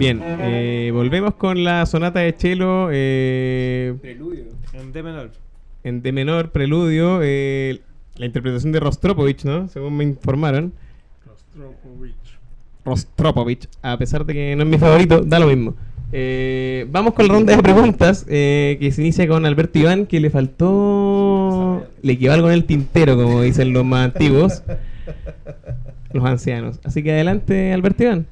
Bien, volvemos con la sonata de cello Preludio. En D menor. en D menor, preludio, la interpretación de Rostropovich, ¿no? Según me informaron. Rostropovich, a pesar de que no es mi favorito, da lo mismo. Vamos con la ronda de preguntas, que se inicia con Alberto Iván, que le faltó... Le quedó algo en el tintero, como dicen los más antiguos, los ancianos. Así que adelante, Alberto Iván.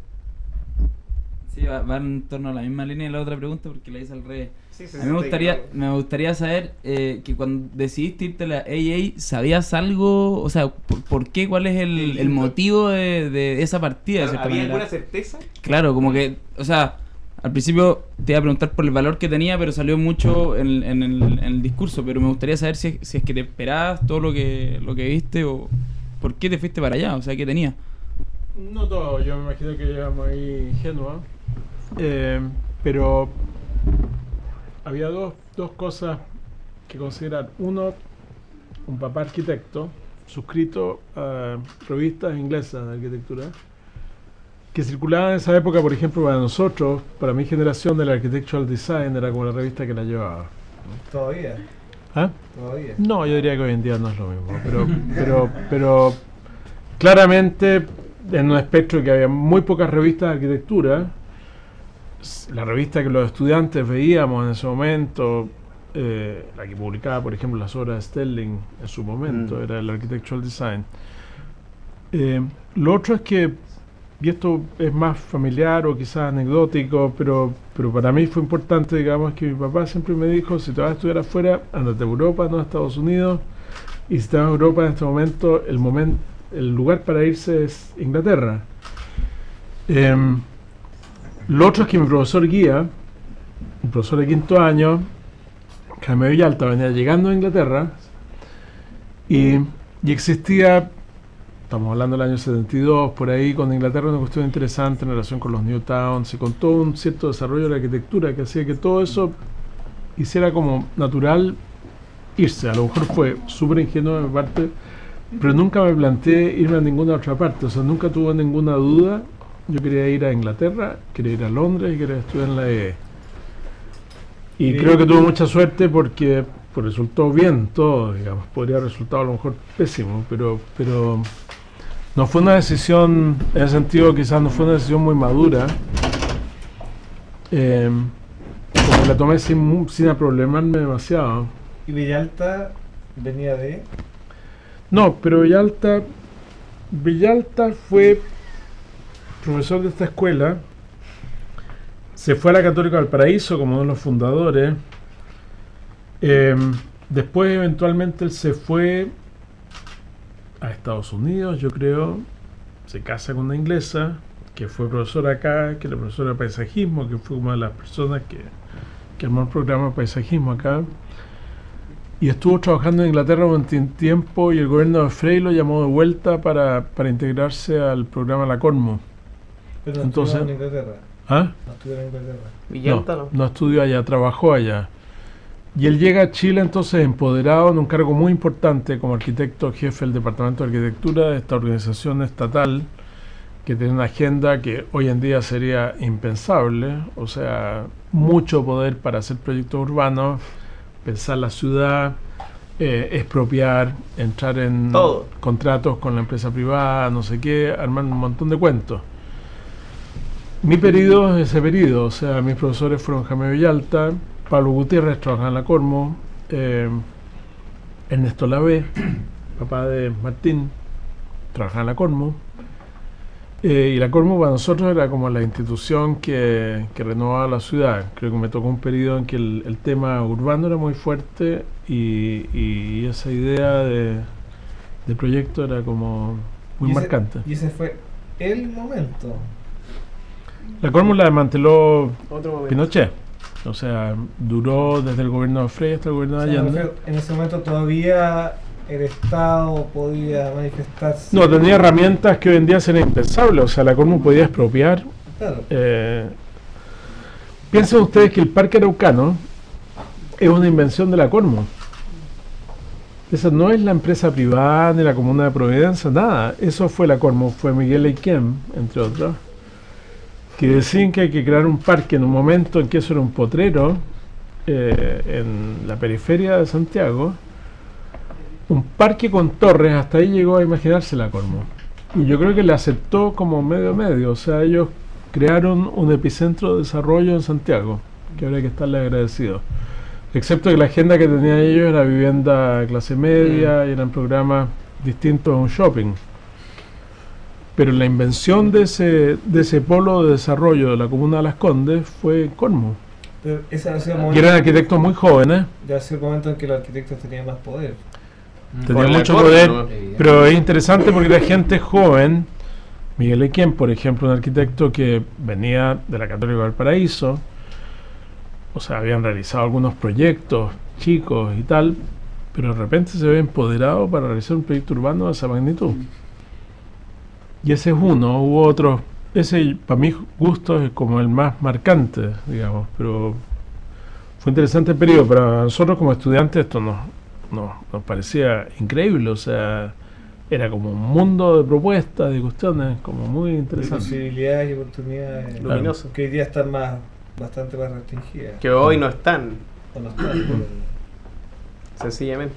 Sí, va en torno a la misma línea de la otra pregunta porque la hice al revés. Sí, A mí me gustaría saber que cuando decidiste irte a la AA, ¿sabías algo? O sea, ¿por qué? ¿Cuál es el motivo de esa partida? Claro, ¿había alguna certeza? Claro, como que, o sea, al principio te iba a preguntar por el valor que tenía, pero salió mucho en el discurso. Pero me gustaría saber si es que te esperabas todo lo que viste o por qué te fuiste para allá, o sea, ¿qué tenía? No todo, yo me imagino que era muy ingenua. Pero había dos cosas que considerar. Uno, un papá arquitecto suscrito a revistas inglesas de arquitectura que circulaban en esa época. Por ejemplo, para nosotros, para mi generación, del Architectural Design era como la revista que la llevaba. Todavía. ¿Ah? Todavía. No, yo diría que hoy en día no es lo mismo, pero claramente en un espectro que había muy pocas revistas de arquitectura. La revista que los estudiantes veíamos en ese momento, la que publicaba, por ejemplo, las obras de Sterling en su momento, era el Architectural Design. Lo otro es que, y esto es más familiar o quizás anecdótico, pero para mí fue importante, digamos, que mi papá siempre me dijo: si te vas a estudiar afuera, ándate a Europa, no a Estados Unidos, y si te vas a Europa en este momento, el lugar para irse es Inglaterra. Lo otro es que mi profesor guía, un profesor de quinto año, Jaime Villalta, venía llegando a Inglaterra y existía, estamos hablando del año 72, por ahí, con Inglaterra, una cuestión interesante en relación con los Newtowns y con todo un cierto desarrollo de la arquitectura que hacía que todo eso hiciera como natural irse. A lo mejor fue súper ingenuo de mi parte, pero nunca me planteé irme a ninguna otra parte, o sea, nunca tuve ninguna duda. Yo quería ir a Inglaterra, quería ir a Londres y quería estudiar en la EE. Y creo que tuve mucha suerte porque pues, resultó bien todo, digamos. Podría haber resultado a lo mejor pésimo, pero no fue una decisión, en ese sentido quizás no fue una decisión muy madura. Porque la tomé sin aproblemarme demasiado. ¿Y Villalta venía de...? No, pero Villalta fue profesor de esta escuela, se fue a la Católica Valparaíso como uno de los fundadores. Después eventualmente él se fue a Estados Unidos, yo creo, se casa con una inglesa que fue profesora acá, que era profesora de paisajismo, que fue una de las personas que armó el programa de paisajismo acá, y estuvo trabajando en Inglaterra durante un tiempo, y el gobierno de Frey lo llamó de vuelta para integrarse al programa La Cormo. Pero no Entonces, estudió en Inglaterra. ¿Ah? No estudió en Inglaterra. Villalta No estudió allá, trabajó allá. Y él llega a Chile entonces empoderado en un cargo muy importante como arquitecto jefe del Departamento de Arquitectura de esta organización estatal que tiene una agenda que hoy en día sería impensable, o sea, mucho poder para hacer proyectos urbanos, pensar la ciudad, expropiar, entrar en contratos con la empresa privada, no sé qué, armar un montón de cuentos. Mi periodo es ese periodo, o sea, mis profesores fueron Jaime Villalta, Pablo Gutiérrez, trabajaba en la Cormo, Ernesto Lavé, papá de Martín, trabajaba en la Cormo, y la Cormo para nosotros era como la institución que renovaba la ciudad. Creo que me tocó un periodo en que el tema urbano era muy fuerte y esa idea de proyecto era como muy marcante. Y ese fue el momento. La Cormo la desmanteló Pinochet, o sea, duró desde el gobierno de Frey hasta el gobierno de Allende. En ese momento todavía el Estado podía manifestarse. No, tenía herramientas que hoy en día serían impensables, o sea, la Cormo podía expropiar. Claro. Piensen ustedes que el Parque Araucano es una invención de la Cormo. Esa no es la empresa privada ni la Comuna de Providencia, nada. Eso fue la Cormo, fue Miguel Eiquem, entre otros, que decían que hay que crear un parque en un momento en que eso era un potrero en la periferia de Santiago, un parque con torres, hasta ahí llegó a imaginarse la Cormo. Y yo creo que le aceptó como medio, o sea, ellos crearon un epicentro de desarrollo en Santiago, que habría que estarle agradecidos. Excepto que la agenda que tenían ellos era vivienda clase media y eran programas distintos a un shopping. Pero la invención de ese polo de desarrollo de la comuna de Las Condes fue Cormo. Pero ese ha sido el Y momento, eran arquitectos muy jóvenes, ya ha sido el momento en que los arquitectos tenían más poder. tenían Por la mucho Cormo, poder, ¿no? pero es interesante porque la gente joven, Miguel Equien, por ejemplo, un arquitecto que venía de la Católica de Valparaíso, o sea, habían realizado algunos proyectos chicos y tal, pero de repente se ve empoderado para realizar un proyecto urbano de esa magnitud. Y ese es uno, hubo otros, ese para mi gusto es como el más marcante, digamos, pero fue interesante el periodo. Para nosotros como estudiantes esto nos parecía increíble, o sea, era como un mundo de propuestas, de cuestiones, como muy De interesante. posibilidades y oportunidades Luminoso. que hoy día están bastante más restringidas. Que hoy no están, O no están. sencillamente.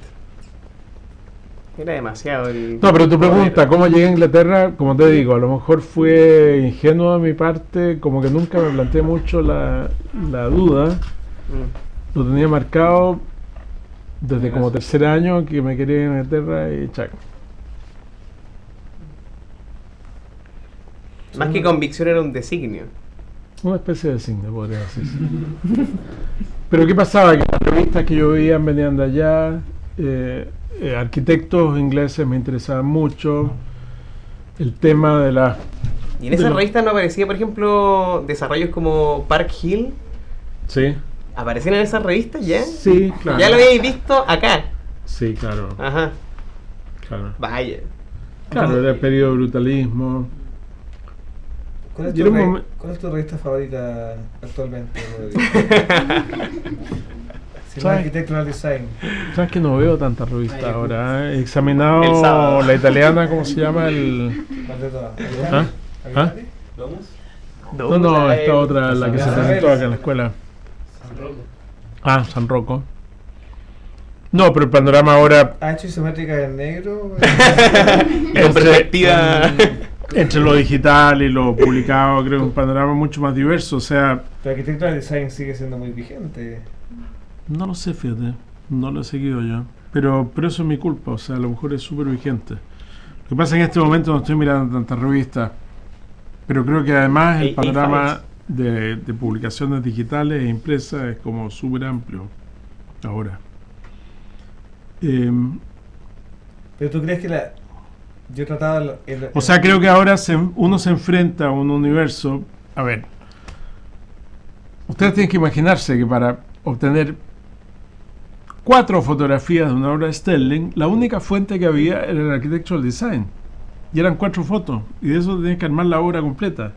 Era demasiado el... No, pero tu pregunta, ¿cómo llegué a Inglaterra? Como te digo, a lo mejor fue ingenuo de mi parte, como que nunca me planteé mucho la duda. Mm. Lo tenía marcado desde como tercer año que me quería ir a Inglaterra y chac. Más que convicción era un designio. Una especie de signo, podría decirse. Pero ¿qué pasaba? Que las revistas que yo veía venían de allá, arquitectos ingleses me interesaban mucho, el tema de la... Y en esas revistas no aparecía, por ejemplo, desarrollos como Park Hill. Sí, ¿Aparecían en esas revistas ya? sí, claro. Ya lo habéis visto acá. Sí, claro, Ajá. claro. Vaya. Claro, era el periodo de brutalismo. ¿Cuál es, Y era un ¿Cuál es tu revista favorita actualmente, Rodrigo? Si no ¿Sabes? Architectural Design. ¿Sabes que no veo tantas revistas Ay, ahora? He El examinado sábado. la italiana, ¿cómo se llama? El... ¿Cuál de todas? ¿Ah? ¿Ah? No, esta otra, la que se presentó acá en la escuela. Ah, San Rocco. No, pero el panorama ahora, Ancho isométrica en negro. En perspectiva. entre lo digital y lo publicado, creo que un panorama mucho más diverso. O sea, Tu Architectural Design sigue siendo muy vigente. no lo sé, fíjate, no lo he seguido yo. Pero eso es mi culpa, o sea, a lo mejor es súper vigente. Lo que pasa es que en este momento no estoy mirando tantas revistas, pero creo que además el panorama de publicaciones digitales e impresas es como súper amplio ahora. Pero tú crees que yo he tratado... O sea, creo que ahora uno se enfrenta a un universo. A ver, ustedes tienen que imaginarse que para obtener 4 fotografías de una obra de Sterling, la única fuente que había era el Architectural Design. Y eran 4 fotos. Y de eso tenías que armar la obra completa.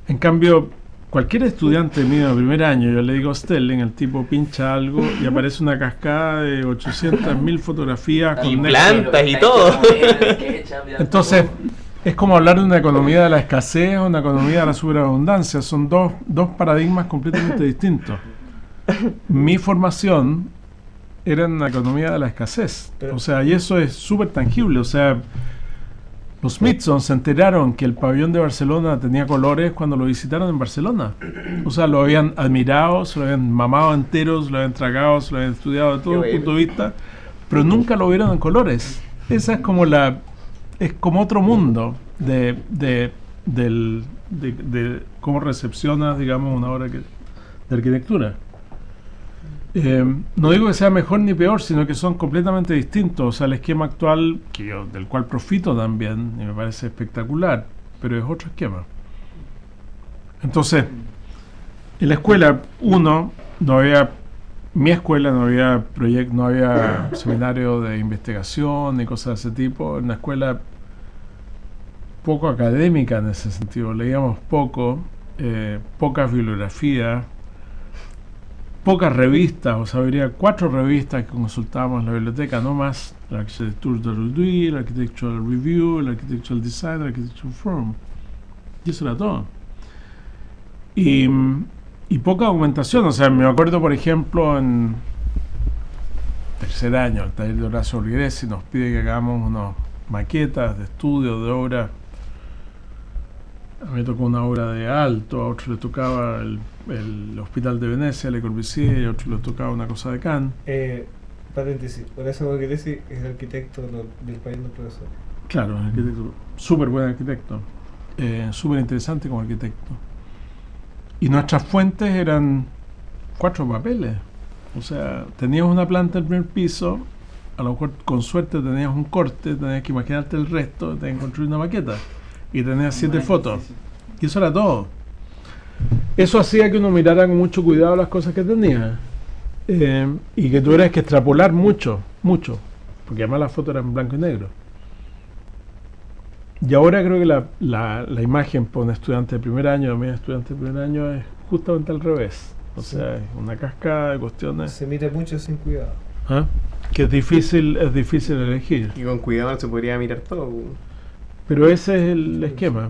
En cambio, cualquier estudiante mío de primer año, yo le digo Sterling, el tipo pincha algo y aparece una cascada de 800.000 fotografías Y con plantas y todo. Entonces, es como hablar de una economía de la escasez o una economía de la superabundancia. Son dos paradigmas completamente distintos. Mi formación era en la economía de la escasez. O sea, y eso es súper tangible. O sea, los Smithson se enteraron que el pabellón de Barcelona tenía colores cuando lo visitaron en Barcelona. O sea, lo habían admirado, se lo habían mamado entero, se lo habían tragado, se lo habían estudiado de todo Qué punto de vista, pero nunca lo vieron en colores. Esa es como es como otro mundo de cómo recepcionas, digamos, una obra de arquitectura. No digo que sea mejor ni peor, sino que son completamente distintos. O sea, el esquema actual, del cual profito también, y me parece espectacular, pero es otro esquema. Entonces, en la escuela, mi escuela no había seminario de investigación ni cosas de ese tipo. En una escuela poco académica en ese sentido, leíamos poco, pocas bibliografías, pocas revistas, o sea, habría 4 revistas que consultábamos en la biblioteca, no más: la Architecture de Rudui, el Architectural Review, el Architectural Design, el Architectural Forum. Y eso era todo. Y, y poca documentación. O sea, me acuerdo, por ejemplo, en tercer año, el taller de Horacio Olgueresi nos pide que hagamos unas maquetas de estudio, de obras. A mí me tocó una obra de Alto, a otro le tocaba el Hospital de Venecia, Le Corbusier, y a otro le tocaba una cosa de Cannes. Paréntesis, Horacio Olgueresi es el arquitecto del país del profesor. Claro, un arquitecto, súper buen arquitecto, súper interesante como arquitecto. Y nuestras fuentes eran 4 papeles. O sea, tenías una planta en el primer piso, a lo mejor con suerte tenías un corte, tenías que imaginarte el resto, tenías que construir una maqueta. Y tenías 7 fotos. Y eso era todo. Eso hacía que uno mirara con mucho cuidado las cosas que tenía. Y que tuvieras que extrapolar mucho, porque además las fotos eran en blanco y negro. Y ahora creo que la imagen para un estudiante de primer año, o medio estudiante de primer año, es justamente al revés. O sea, es una cascada de cuestiones. Se mira mucho sin cuidado. ¿Ah? Que es difícil elegir. Y con cuidado no se podría mirar todo. Pero ese es el esquema.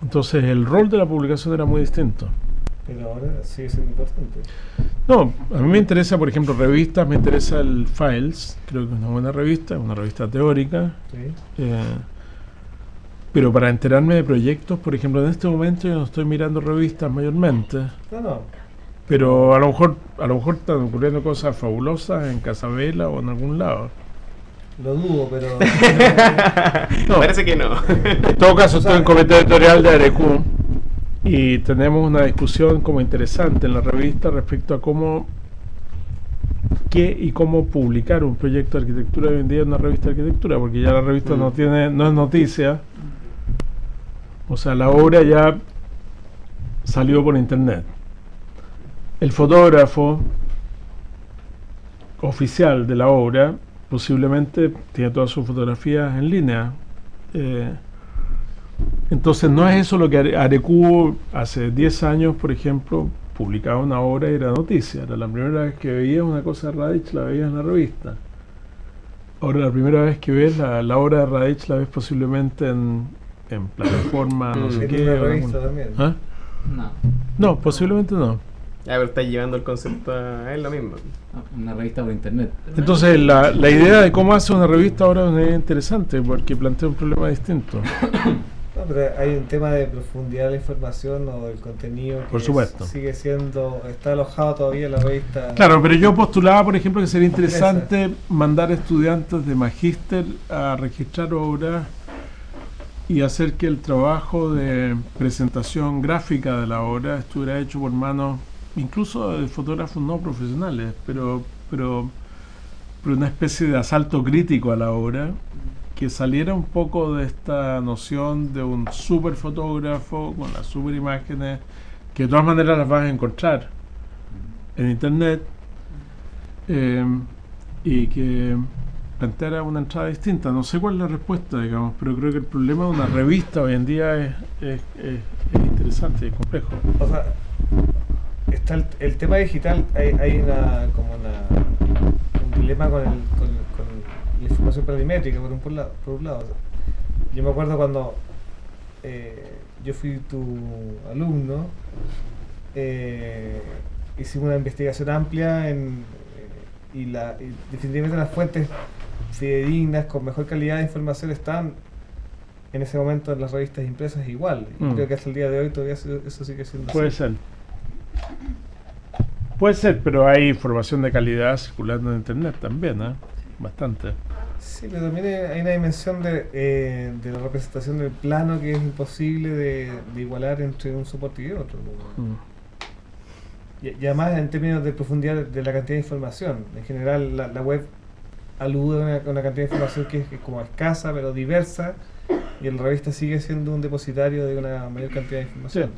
Entonces el rol de la publicación era muy distinto. Pero ahora sigue siendo importante. No, a mí me interesa, por ejemplo, revistas, me interesa el Files, creo que es una buena revista, una revista teórica. Sí. Pero para enterarme de proyectos, por ejemplo, en este momento yo no estoy mirando revistas mayormente. No. Pero a lo mejor están ocurriendo cosas fabulosas en Casabela o en algún lado. Lo dudo, pero... No. Parece que no. En todo caso, estoy en el comité editorial de Arecu y tenemos una discusión como interesante en la revista respecto a qué y cómo publicar un proyecto de arquitectura hoy en día en una revista de arquitectura, porque ya la revista no es noticia. O sea, la obra ya salió por internet. El fotógrafo oficial de la obra posiblemente tiene todas sus fotografías en línea. Entonces no es eso lo que Arecu hace 10 años, por ejemplo, publicaba una obra y era noticia. Era la primera vez que veías una cosa de Radich, la veías en la revista. Ahora la primera vez que ves la obra de Radich la ves posiblemente en plataforma, no sé en qué. una revista también. ¿Ah? No, posiblemente no. Pero está llevando el concepto a él lo mismo. Una revista por internet. Entonces la idea de cómo hace una revista ahora es una idea interesante porque plantea un problema distinto. No, pero hay un tema de profundidad de la información o del contenido que Por supuesto. está alojado todavía en la revista. Claro, pero yo postulaba, por ejemplo, que sería interesante mandar estudiantes de magíster a registrar obras y hacer que el trabajo de presentación gráfica de la obra estuviera hecho por manos incluso de fotógrafos no profesionales, pero una especie de asalto crítico a la obra, que saliera un poco de esta noción de un super fotógrafo con las super imágenes, que de todas maneras las vas a encontrar en internet, y que planteara una entrada distinta. No sé cuál es la respuesta, digamos, pero creo que el problema de una revista hoy en día es interesante y complejo. O sea, está el tema digital, hay un dilema con la información planimétrica por un lado. O sea, yo me acuerdo cuando yo fui tu alumno, hicimos una investigación amplia y definitivamente las fuentes fidedignas con mejor calidad de información estaban en ese momento en las revistas impresas igual. Y creo que hasta el día de hoy todavía eso sigue siendo Puede así. ser. Puede ser, pero hay información de calidad circulando en internet también, ¿eh? Bastante. Sí, pero también hay una dimensión de la representación del plano que es imposible de igualar entre un soporte y otro. Y además en términos de profundidad de la cantidad de información. En general la web alude a una cantidad de información que es como escasa pero diversa, y la revista sigue siendo un depositario de una mayor cantidad de información. Sí.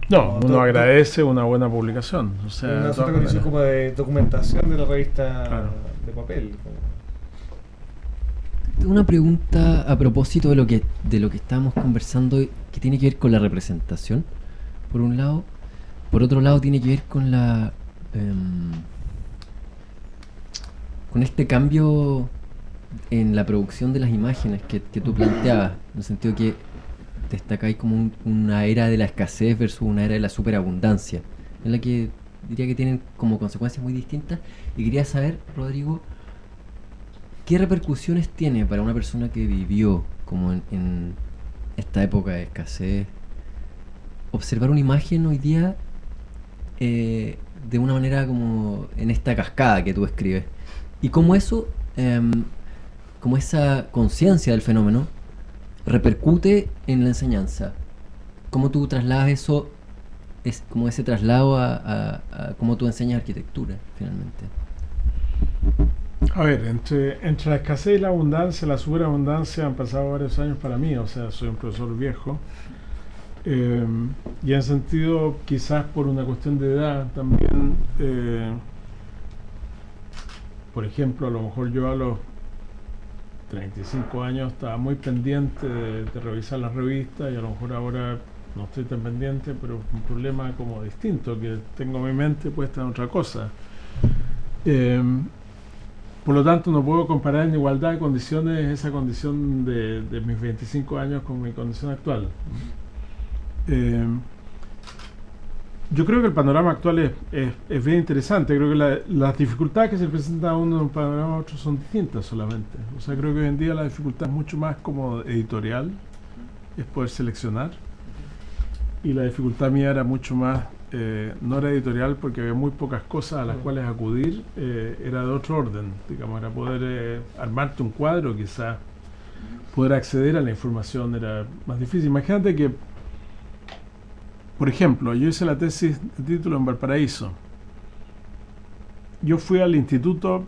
No, uno agradece una buena publicación. O sea, una cierta condición como de documentación de la revista, claro, de papel. Una pregunta a propósito de lo que estábamos conversando, que tiene que ver con la representación, por un lado. Por otro lado, tiene que ver con con este cambio en la producción de las imágenes que tú planteabas, en el sentido que destacáis como una era de la escasez versus una era de la superabundancia, en la que diría que tienen como consecuencias muy distintas. Y quería saber, Rodrigo, ¿qué repercusiones tiene para una persona que vivió como en esta época de escasez observar una imagen hoy día de una manera como en esta cascada que tú escribes? Y cómo eso, como esa conciencia del fenómeno, repercute en la enseñanza. ¿Cómo tú trasladas eso, es como ese traslado a cómo tú enseñas arquitectura, finalmente? A ver, entre la escasez y la abundancia, la superabundancia, han pasado varios años para mí. O sea, soy un profesor viejo. Y en sentido, quizás por una cuestión de edad también, por ejemplo, a lo mejor yo a los 35 años estaba muy pendiente de revisar las revistas, y a lo mejor ahora no estoy tan pendiente, pero es un problema como distinto, que tengo mi mente puesta en otra cosa. Por lo tanto, no puedo comparar en igualdad de condiciones esa condición de mis 25 años con mi condición actual. Yo creo que el panorama actual es bien interesante. Creo que las dificultades que se presentan a uno en un panorama a otro son distintas solamente. O sea, creo que hoy en día la dificultad es mucho más como editorial, es poder seleccionar. Y la dificultad mía era mucho más, no era editorial porque había muy pocas cosas a las cuales acudir, era de otro orden. Digamos, era poder armarte un cuadro, quizás, poder acceder a la información era más difícil. Imagínate que, por ejemplo, yo hice la tesis de título en Valparaíso. Yo fui al Instituto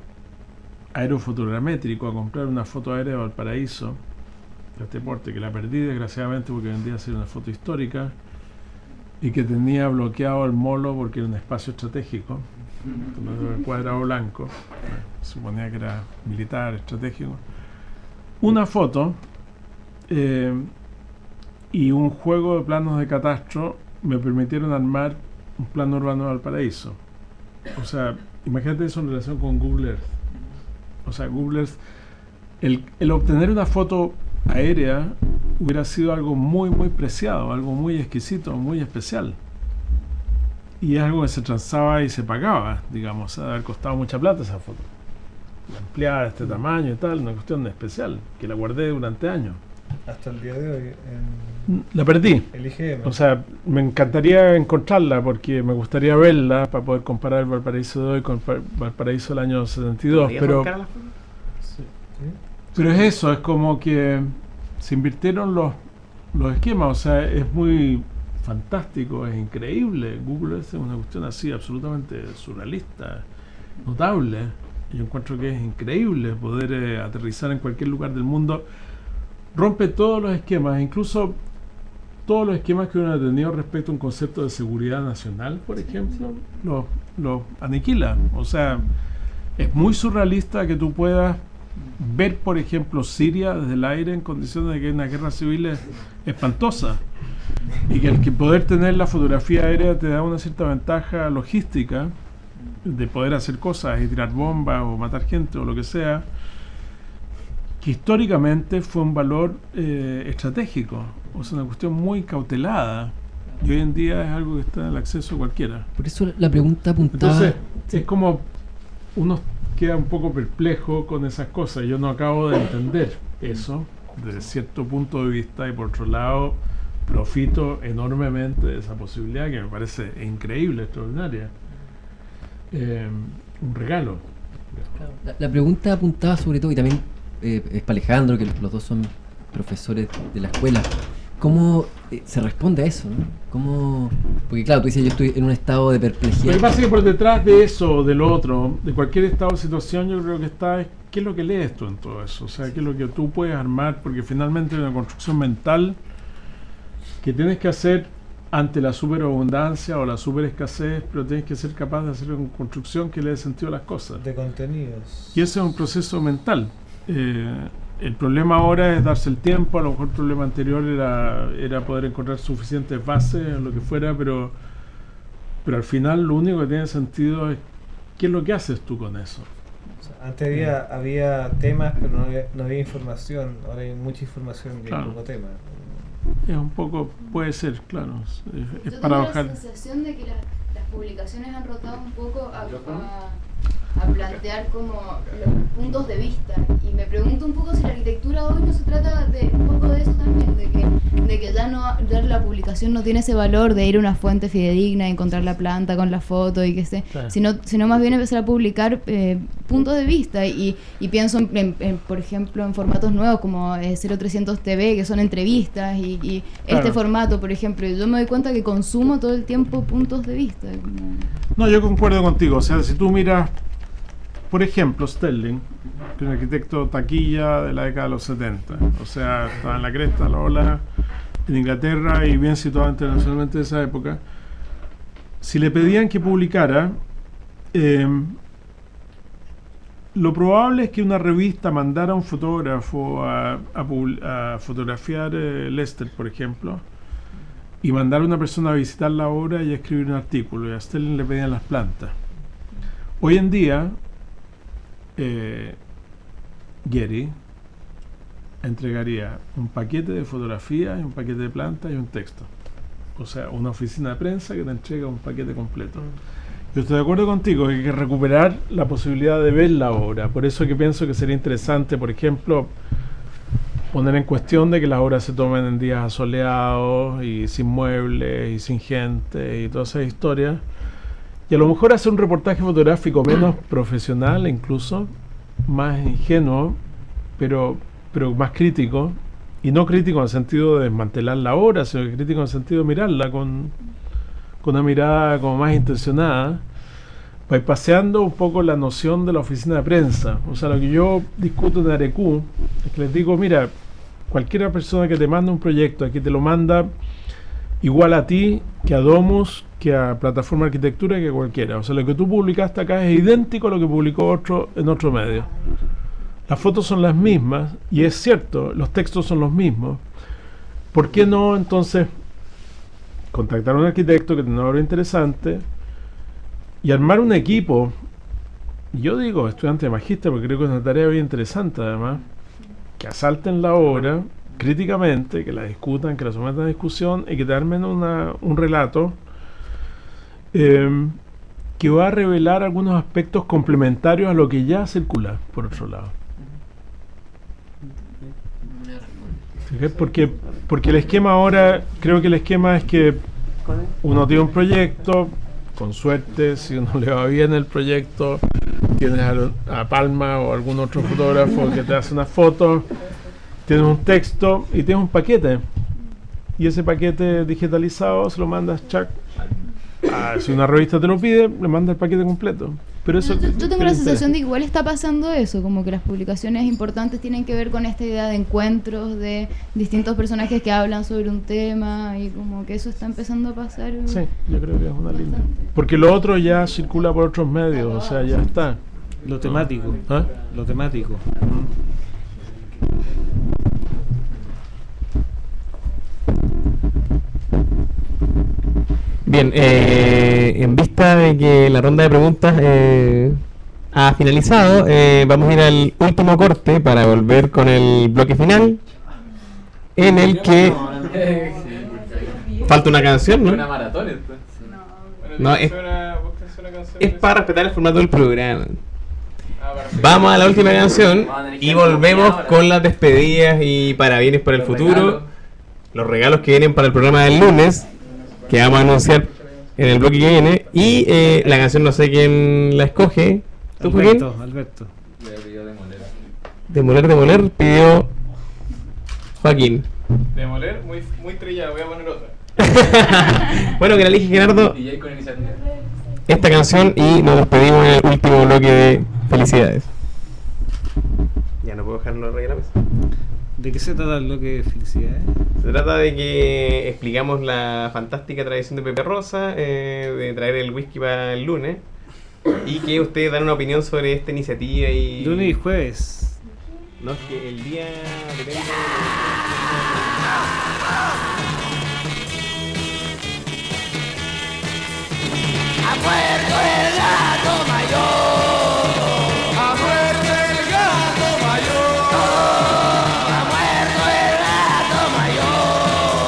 Aerofotogramétrico a comprar una foto aérea de Valparaíso, de este porte, que la perdí desgraciadamente porque vendía a ser una foto histórica y que tenía bloqueado el molo porque era un espacio estratégico, el cuadrado blanco, suponía que era militar, estratégico. Una foto y un juego de planos de catastro me permitieron armar un plano urbano de Valparaíso. O sea, imagínate eso en relación con Google Earth. O sea, Google Earth, el obtener una foto aérea hubiera sido algo muy, muy preciado, algo muy exquisito, muy especial. Y es algo que se transaba y se pagaba, digamos, a haber costado mucha plata esa foto. Ampliada de este tamaño y tal, una cuestión especial, que la guardé durante años. Hasta el día de hoy. La perdí. El IGM. O sea, me encantaría encontrarla porque me gustaría verla para poder comparar el Valparaíso de hoy con Valparaíso del año 72. Pero es eso, es como que se invirtieron los esquemas. O sea, es muy fantástico, es increíble. Google es una cuestión así absolutamente surrealista, notable. Yo encuentro que es increíble poder aterrizar en cualquier lugar del mundo. Rompe todos los esquemas, incluso todos los esquemas que uno ha tenido respecto a un concepto de seguridad nacional, por ejemplo, los aniquila. O sea, es muy surrealista que tú puedas ver, por ejemplo, Siria desde el aire en condiciones de que hay una guerra civil espantosa, y que el que poder tener la fotografía aérea te da una cierta ventaja logística de poder hacer cosas y tirar bombas o matar gente o lo que sea, que históricamente fue un valor estratégico, o sea, una cuestión muy cautelada, y hoy en día es algo que está al acceso de cualquiera. Por eso la pregunta apuntaba... Entonces, es como uno queda un poco perplejo con esas cosas. Yo no acabo de entender eso desde cierto punto de vista, y por otro lado profito enormemente de esa posibilidad que me parece increíble, extraordinaria. Un regalo. La pregunta apuntaba sobre todo, y también es para Alejandro, que los dos son profesores de la escuela, ¿cómo se responde a eso, ¿no? ¿Cómo? Porque claro, tú dices, yo estoy en un estado de perplejidad. Lo que pasa es que por detrás de eso, del otro, de cualquier estado de situación, yo creo que está, ¿qué es lo que lees tú en todo eso? O sea, ¿qué es lo que tú puedes armar? Porque finalmente hay una construcción mental que tienes que hacer ante la superabundancia o la superescasez, pero tienes que ser capaz de hacer una construcción que le dé sentido a las cosas. De contenidos. Y ese es un proceso mental. El problema ahora es darse el tiempo. A lo mejor el problema anterior era poder encontrar suficientes bases o lo que fuera, pero al final lo único que tiene sentido es qué es lo que haces tú con eso. O sea, antes había temas, pero no había información. Ahora hay mucha información y Claro. poco tema. Es un poco, puede ser, claro. Es Yo para tengo bajar. la sensación de que las publicaciones han rotado un poco a plantear como los puntos de vista, y me pregunto un poco si la arquitectura hoy no se trata de un poco de eso también, de que ya la publicación no tiene ese valor de ir a una fuente fidedigna, encontrar la planta con la foto y que sé, Claro. sino más bien empezar a publicar puntos de vista, y pienso por ejemplo en formatos nuevos como 0300 TV, que son entrevistas, y Claro. este formato, por ejemplo, y yo me doy cuenta que consumo todo el tiempo puntos de vista. Como... No, yo concuerdo contigo. O sea, si tú miras, por ejemplo, Sterling, que es un arquitecto taquilla de la década de los 70. O sea, estaba en la cresta, la ola, en Inglaterra y bien situado internacionalmente de esa época. Si le pedían que publicara, lo probable es que una revista mandara a un fotógrafo a fotografiar Leicester, por ejemplo, y mandar a una persona a visitar la obra y a escribir un artículo, y a Sterling le pedían las plantas. Hoy en día, Getty entregaría un paquete de fotografías, y un paquete de plantas y un texto. O sea, una oficina de prensa que te entrega un paquete completo. Yo estoy de acuerdo contigo, que hay que recuperar la posibilidad de ver la obra. Por eso que pienso que sería interesante, por ejemplo, poner en cuestión de que las obras se tomen en días asoleados y sin muebles y sin gente y todas esas historias. Y a lo mejor hacer un reportaje fotográfico menos profesional, incluso más ingenuo, pero más crítico. Y no crítico en el sentido de desmantelar la obra, sino que crítico en el sentido de mirarla con una mirada como más intencionada, paseando un poco la noción de la oficina de prensa. O sea, lo que yo discuto en Arecú es que les digo, mira, cualquier persona que te manda un proyecto, aquí te lo manda igual a ti, que a Domus, que a Plataforma Arquitectura, que a cualquiera. O sea, lo que tú publicaste acá es idéntico a lo que publicó otro en otro medio. Las fotos son las mismas, y es cierto, los textos son los mismos. ¿Por qué no, entonces, contactar a un arquitecto que tenga una obra interesante y armar un equipo? Yo digo estudiante de magíster porque creo que es una tarea bien interesante, además, que asalten la obra críticamente, que la discutan, que la sometan a discusión y que te armen un relato que va a revelar algunos aspectos complementarios a lo que ya circula por otro lado. Porque el esquema ahora, creo que el esquema es que uno tiene un proyecto, con suerte, si uno le va bien el proyecto, tienes a Palma o algún otro fotógrafo que te hace una foto, tienes un texto y tienes un paquete. Y ese paquete digitalizado se lo mandas, chac. Si una revista te lo pide, le manda el paquete completo. Pero eso Yo tengo la sensación de que igual está pasando eso, como que las publicaciones importantes tienen que ver con esta idea de encuentros de distintos personajes que hablan sobre un tema, y como que eso está empezando a pasar. Sí, yo creo que es una línea. Bastante. Porque lo otro ya circula por otros medios, o sea, ya está. Lo temático. ¿Ah? Lo temático. Bien, en vista de que la ronda de preguntas ha finalizado, vamos a ir al último corte para volver con el bloque final, en el que falta una canción, ¿no? Una maratón esto. No, es para respetar el formato del programa. Vamos a la última canción y volvemos con las despedidas y parabienes para el futuro, los regalos que vienen para el programa del lunes, que vamos a anunciar en el bloque que viene, y la canción no sé quién la escoge. ¿Tú, Joaquín? Alberto. Demoler pidió Joaquín. Demoler, muy trillado, voy a poner otra. Bueno, que la elige Gerardo DJ con iniciativa. esta canción y nos despedimos en el último bloque de felicidades. Ya no puedo dejarlo arriba de la mesa. ¿De qué se trata el bloque de felicidades? Se trata de que explicamos la fantástica tradición de Pepe Rosa, de traer el whisky para el lunes, y que ustedes dan una opinión sobre esta iniciativa y... Lunes y jueves. No, es que el día depende Ha muerto el gato mayor. Ha muerto el gato mayor. Ha muerto el gato mayor.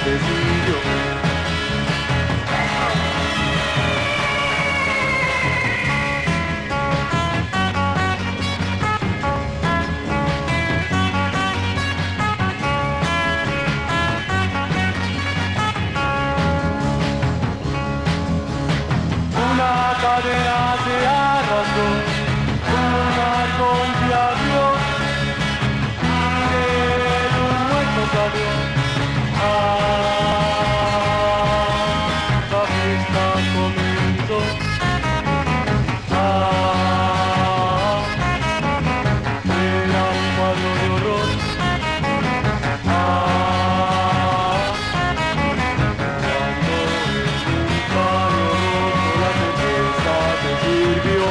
desvío. Una cadena se arrastró, una confiación, y de un muerto salió. La fiesta comenzó. Era un cuadro de horror. Cuando el paño la cerveza te sirvió,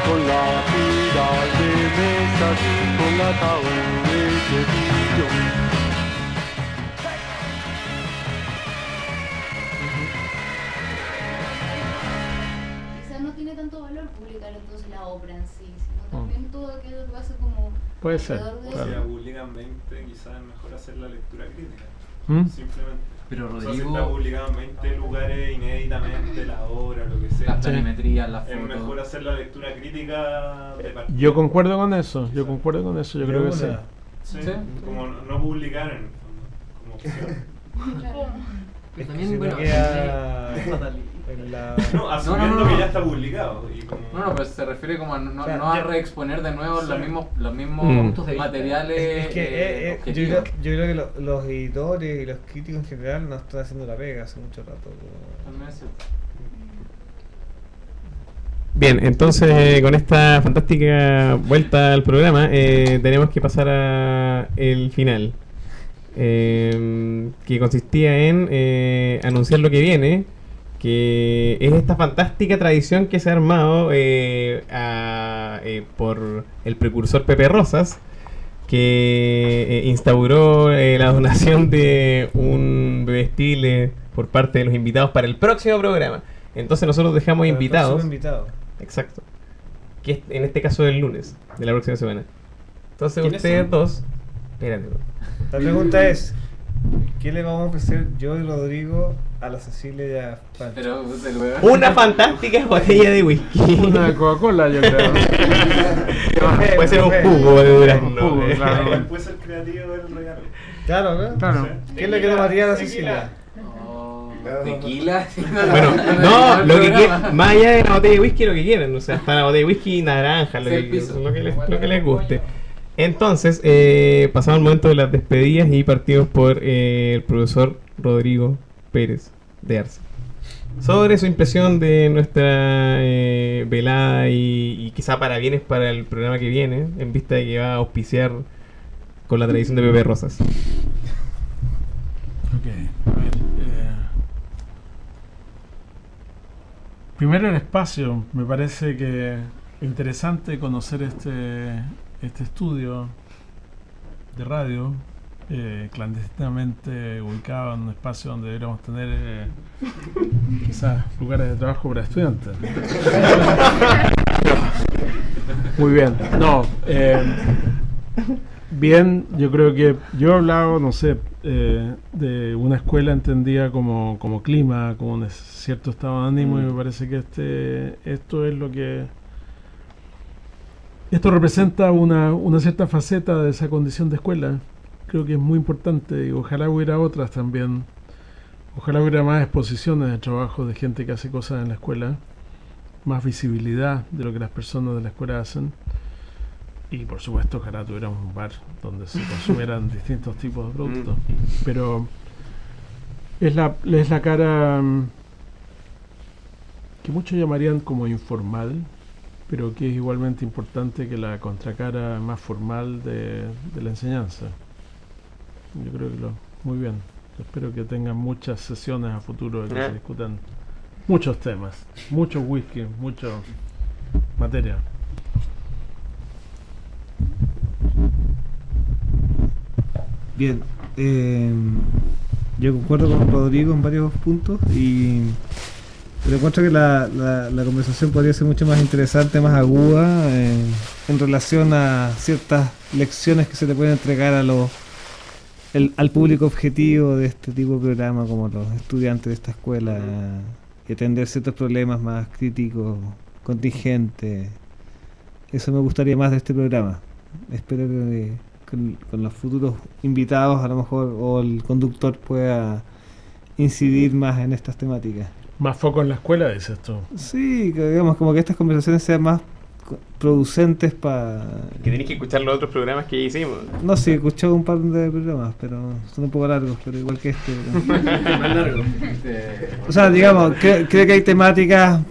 con la tira de mesas y con la ataúd de vidrio. Quizás no tiene tanto valor publicar entonces la obra en sí, sino también todo aquello que pasa como Puede ser, alrededor de claro. Si eso. la publican 20, quizás es mejor hacer la lectura crítica. ¿Mm? Simplemente. Pero O sea, si Rodrigo- está publicado en 20 lugares inéditamente, la obra, lo que sea. Las planimetrías, las Es fotos. mejor hacer la lectura crítica de partida. Yo concuerdo con eso, yo creo que sí. Sí, Sí. como no publicar en el fondo, como opción. Pero Si también, no bueno, queda en la... No, asumiendo no. que ya está publicado. Y como... No, pues se refiere como a no, Claro, no a ya- reexponer de nuevo Sí. los mismos Puntos de vista. materiales. Es que yo objetivos. creo que los editores y los críticos en general no están haciendo la pega hace mucho rato. También es cierto. Bien, entonces con esta fantástica vuelta al programa tenemos que pasar a el final, que consistía en anunciar lo que viene, que es esta fantástica tradición que se ha armado por el precursor Pepe Rosas, que instauró la donación de un bebestible por parte de los invitados para el próximo programa. Entonces nosotros dejamos invitados. Exacto. Que es, en este caso el lunes de la próxima semana. Entonces ¿Quiénes ustedes son? dos. Espérate. La pregunta es, ¿qué le vamos a ofrecer yo y Rodrigo a la Cecilia y a Pancho? Pero del huevo. Una fantástica botella de whisky. Una Coca-Cola, yo creo. Puede ser un jugo de durazno. Un jugo, claro. Igual puede ser creativo el regalo. Claro, ¿no? Claro. ¿Qué es lo que tomaría la Cecilia? Oh, tequila. Bueno, no, lo que quieran, más allá de la botella de whisky, lo que quieran. O sea, está la botella de whisky, naranja, lo Seis que, pisos. lo que les guste. Entonces, pasamos al momento de las despedidas y partimos por el profesor Rodrigo Pérez de Arce. Sobre su impresión de nuestra velada y quizá parabienes para el programa que viene, en vista de que va a auspiciar con la tradición de Pepe Rosas. Ok, a ver, primero el espacio. Me parece que interesante conocer este estudio de radio clandestinamente ubicado en un espacio donde deberíamos tener quizás lugares de trabajo para estudiantes. Muy bien. No, bien, yo creo que yo he hablado, no sé, de una escuela entendida como clima, como un cierto estado de ánimo, y me parece que esto es lo que... Esto representa una cierta faceta de esa condición de escuela. Creo que es muy importante y ojalá hubiera otras también. Ojalá hubiera más exposiciones de trabajo de gente que hace cosas en la escuela, más visibilidad de lo que las personas de la escuela hacen. Y por supuesto, ojalá tuviéramos un bar donde se consumieran distintos tipos de productos. Pero es la cara que muchos llamarían como informal, pero que es igualmente importante que la contracara más formal de la enseñanza. Yo creo que muy bien. Espero que tengan muchas sesiones a futuro que se discutan muchos temas, muchos whisky, mucha materia. Bien, yo concuerdo con Rodrigo en varios puntos pero encuentro que la conversación podría ser mucho más interesante, más aguda en relación a ciertas lecciones que se le pueden entregar a los al público objetivo de este tipo de programa, como los estudiantes de esta escuela, y atender ciertos problemas más críticos, contingentes. Eso me gustaría más de este programa. Espero que con los futuros invitados, a lo mejor, o el conductor pueda incidir más en estas temáticas. Más foco en la escuela, dices tú. Sí, que digamos como que estas conversaciones sean más producentes para... Que tenéis que escuchar los otros programas que hicimos. No, sí, he escuchado un par de programas, pero son un poco largos, pero igual que este. Más largo. O sea, digamos, creo que hay temáticas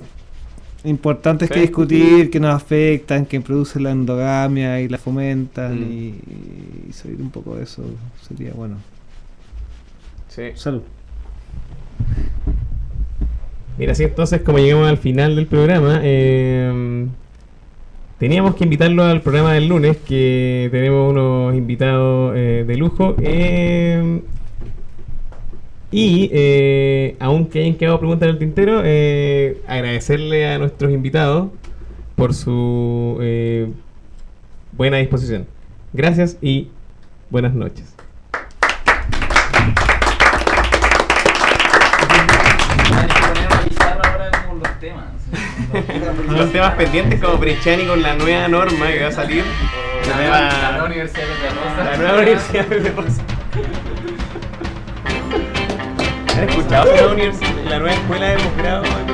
importantes que discutir, que nos afectan, que producen la endogamia y la fomentan, y salir un poco de eso sería bueno. Sí. Salud. Mira, así entonces, como llegamos al final del programa, teníamos que invitarlo al programa del lunes, que tenemos unos invitados de lujo. Aunque hayan quedado preguntas en el tintero, agradecerle a nuestros invitados por su buena disposición. Gracias y buenas noches. Los temas pendientes como Brechani con la nueva norma que va a salir. La nueva universidad de Rosa. La nueva universidad de Rosa. ¿Han escuchado la nueva escuela de posgrado?